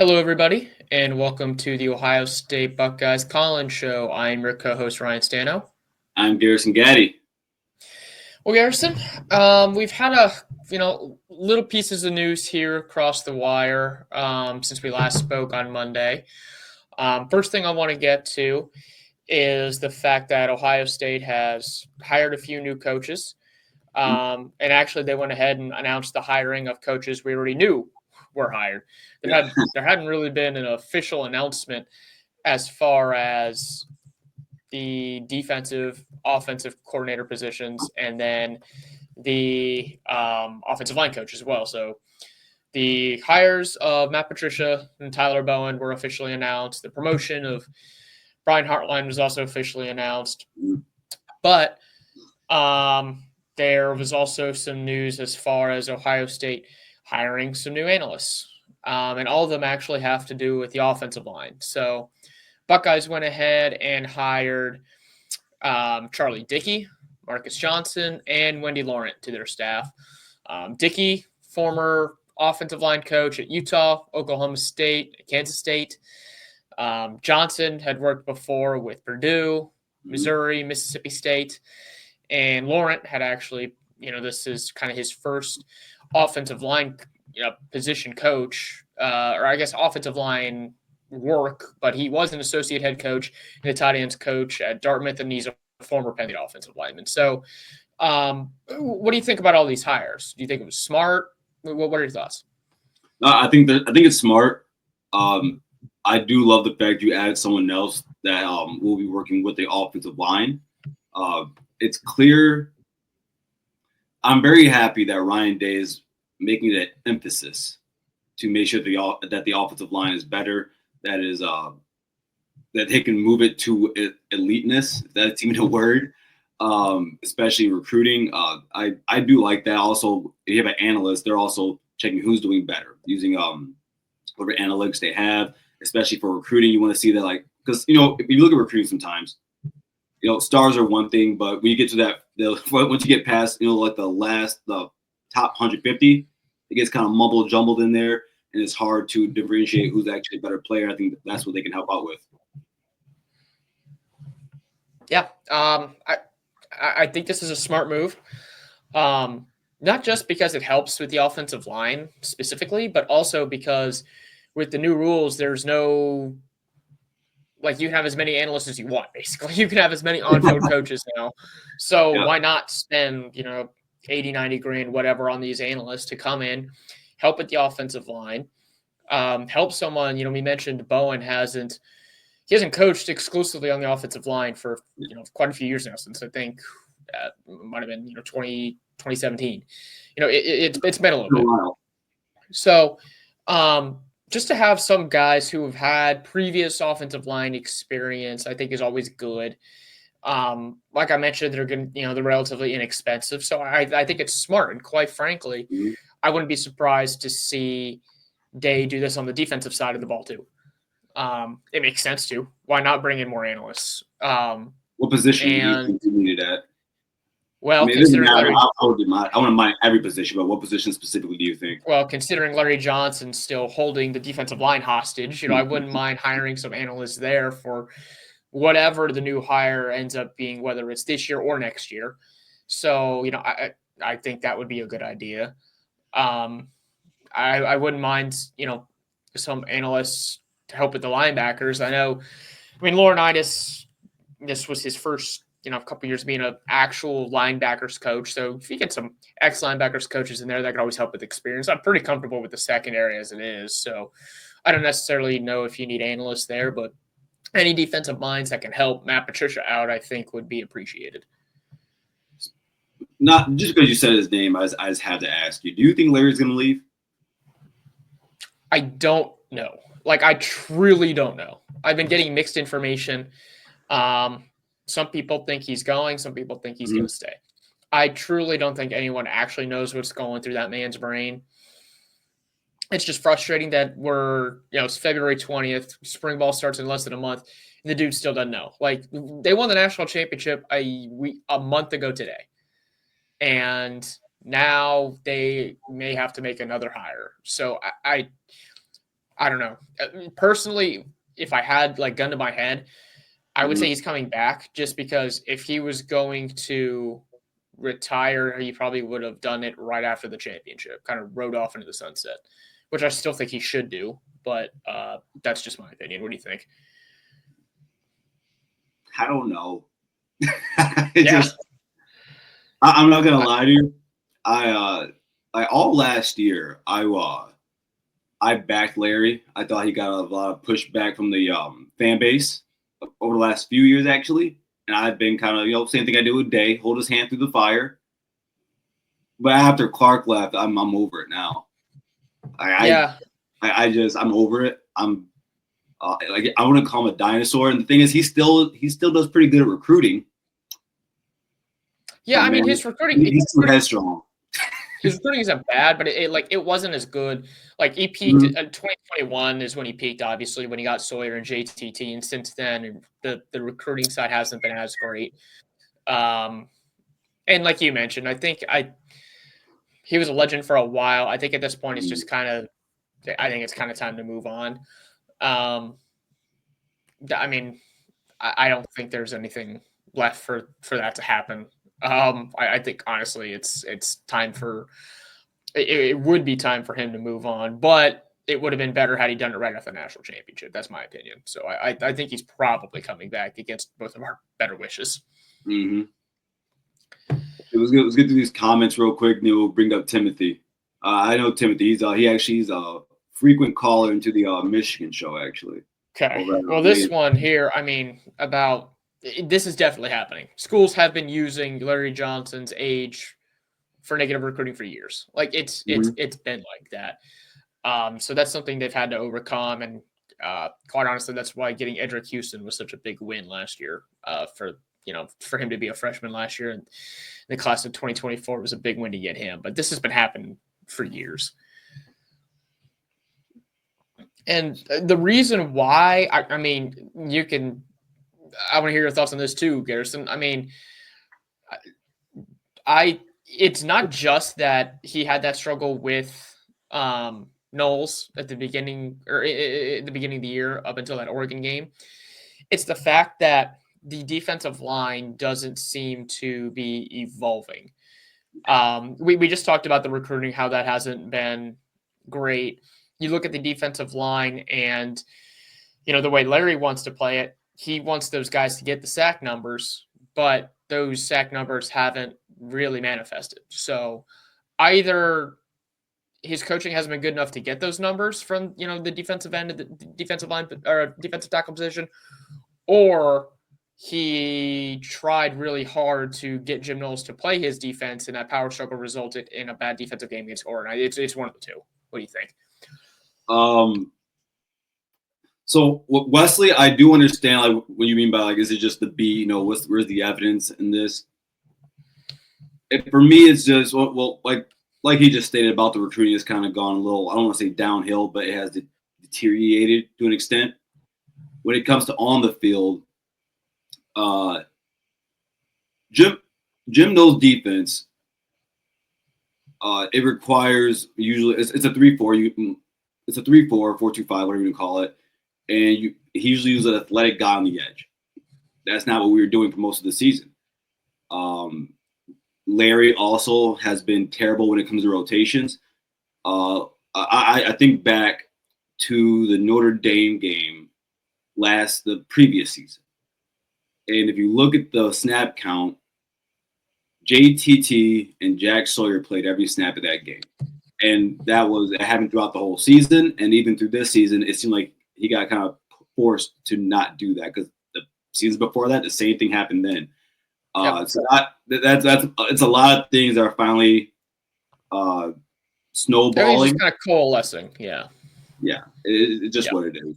Hello, everybody, and welcome to the Ohio State Buckeyes Call-In Show. I'm your co-host Ryan Stano. I'm Garrison Gaddy. Well, Garrison, we've had little pieces of news here across the wire since we last spoke on Monday. First thing I want to get to is the fact that Ohio State has hired a few new coaches, and actually they went ahead and announced the hiring of coaches we already knew were hired. There hadn't really been an official announcement as far as the defensive, offensive coordinator positions, and then the offensive line coach as well. So the hires of Matt Patricia and Tyler Bowen were officially announced. The promotion of Brian Hartline was also officially announced. But there was also some news as far as Ohio State hiring some new analysts. And all of them actually have to do with the offensive line. So Buckeyes went ahead and hired Charlie Dickey, Marcus Johnson, and Wendy Laurent to their staff. Dickey, former offensive line coach at Utah, Oklahoma State, Kansas State. Johnson had worked before with Purdue, Missouri, Mississippi State. And Laurent had actually, this is kind of his first offensive line position coach, or I guess offensive line work, but he was an associate head coach and a tight ends coach at Dartmouth, and he's a former Penn State offensive lineman. So what do you think about all these hires? Do you think it was smart? What are your thoughts? I think it's smart. I do love the fact you added someone else that will be working with the offensive line. It's clear. I'm very happy that Ryan Day is making that emphasis to make sure that the offensive line is better. That is that they can move it to eliteness, if that's even a word, especially recruiting. I do like that. Also, if you have an analyst, they're also checking who's doing better using whatever analytics they have, especially for recruiting. You want to see that, because if you look at recruiting sometimes, stars are one thing, but when you get to that, once you get past, the top 150, it gets kind of mumbled jumbled in there, and it's hard to differentiate who's actually a better player. I think that's what they can help out with. Yeah, I think this is a smart move. Not just because it helps with the offensive line specifically, but also because with the new rules, there's no you can have as many analysts as you want, basically. You can have as many on-field coaches now. So why not spend, 80, 90 grand, whatever, on these analysts to come in, help with the offensive line, help someone, we mentioned Bowen hasn't coached exclusively on the offensive line for, quite a few years now, since I think might have been, 2017. It's been a little bit. So, just to have some guys who have had previous offensive line experience, I think is always good. Like I mentioned, they're relatively inexpensive. So I think it's smart. And quite frankly, I wouldn't be surprised to see Day do this on the defensive side of the ball too. It makes sense to. Why not bring in more analysts? What position do you think you needed at? Well, considering I wouldn't mind every position, but what position specifically do you think? Well, considering Larry Johnson still holding the defensive line hostage, I wouldn't mind hiring some analysts there for whatever the new hire ends up being, whether it's this year or next year. So, I think that would be a good idea. I wouldn't mind, some analysts to help with the linebackers. Laurinaitis, this was his first a couple years being an actual linebackers coach. So if you get some ex-linebackers coaches in there, that could always help with experience. I'm pretty comfortable with the secondary as it is. So I don't necessarily know if you need analysts there, but any defensive minds that can help Matt Patricia out, I think would be appreciated. Not just because you said his name, I just had to ask you, do you think Larry's going to leave? I don't know. I truly don't know. I've been getting mixed information. Some people think he's going. Some people think he's going to stay. I truly don't think anyone actually knows what's going through that man's brain. It's just frustrating that it's February 20th. Spring ball starts in less than a month, and the dude still doesn't know. They won the national championship a month ago today, and now they may have to make another hire. So I I don't know. Personally, if I had like gun to my head, I would say he's coming back just because if he was going to retire, he probably would have done it right after the championship, kind of rode off into the sunset, which I still think he should do. But that's just my opinion. What do you think? I don't know. Yeah. I'm not gonna lie to you. I all last year I backed Larry. I thought he got a lot of pushback from the fan base over the last few years, actually. And I've been kind of, same thing I do with Day, hold his hand through the fire. But after Clark left, I'm over it now. I'm over it. I'm I wouldn't call him a dinosaur. And the thing is, he still does pretty good at recruiting. Yeah, I mean, his recruiting, he's too headstrong. His recruiting isn't bad, but it wasn't as good. Like he peaked 2021 is when he peaked, obviously, when he got Sawyer and JTT, and since then the recruiting side hasn't been as great. And like you mentioned, I think he was a legend for a while. I think at this point it's just kind of time to move on. I mean, I don't think there's anything left for that to happen. I think honestly, it's time for it would be time for him to move on, but it would have been better had he done it right after the national championship. That's my opinion. So I think he's probably coming back against both of our better wishes. Mm-hmm. It was good. It was good to do these comments real quick. And we'll bring up Timothy. I know Timothy. He's a frequent caller into the Michigan show, actually. Okay. Well, this one here, I mean, this is definitely happening. Schools have been using Larry Johnson's age for negative recruiting for years. Like it's been like that. So that's something they've had to overcome. And quite honestly, that's why getting Edric Houston was such a big win last year. For him to be a freshman last year in the class of 2024 was a big win to get him. But this has been happening for years. And the reason why, I mean, I want to hear your thoughts on this too, Garrison. I mean, it's not just that he had that struggle with Knowles at the beginning of the year up until that Oregon game. It's the fact that the defensive line doesn't seem to be evolving. We just talked about the recruiting, how that hasn't been great. You look at the defensive line and, the way Larry wants to play it, he wants those guys to get the sack numbers, but those sack numbers haven't really manifested. So either his coaching hasn't been good enough to get those numbers from, the defensive end of the defensive line or defensive tackle position, or he tried really hard to get Jim Knowles to play his defense, and that power struggle resulted in a bad defensive game against Oregon. It's one of the two. What do you think? So Wesley, I do understand like what you mean by like, is it just the B? Where's the evidence in this? For me, it's just like he just stated about the recruiting has kind of gone a little. I don't want to say downhill, but it has deteriorated to an extent. When it comes to on the field, Jim Knowles' defense, it requires usually it's a 3-4. It's a 3-4, 4-2-5, whatever you call it, and he usually uses an athletic guy on the edge. That's not what we were doing for most of the season. Larry also has been terrible when it comes to rotations. I think back to the Notre Dame game the previous season. And if you look at the snap count, JTT and Jack Sawyer played every snap of that game. And it happened throughout the whole season. And even through this season, it seemed like he got kind of forced to not do that because the seasons before that, the same thing happened then. So it's a lot of things that are finally snowballing. Everything's just kind of coalescing. Yeah. Yeah. It's just what it is.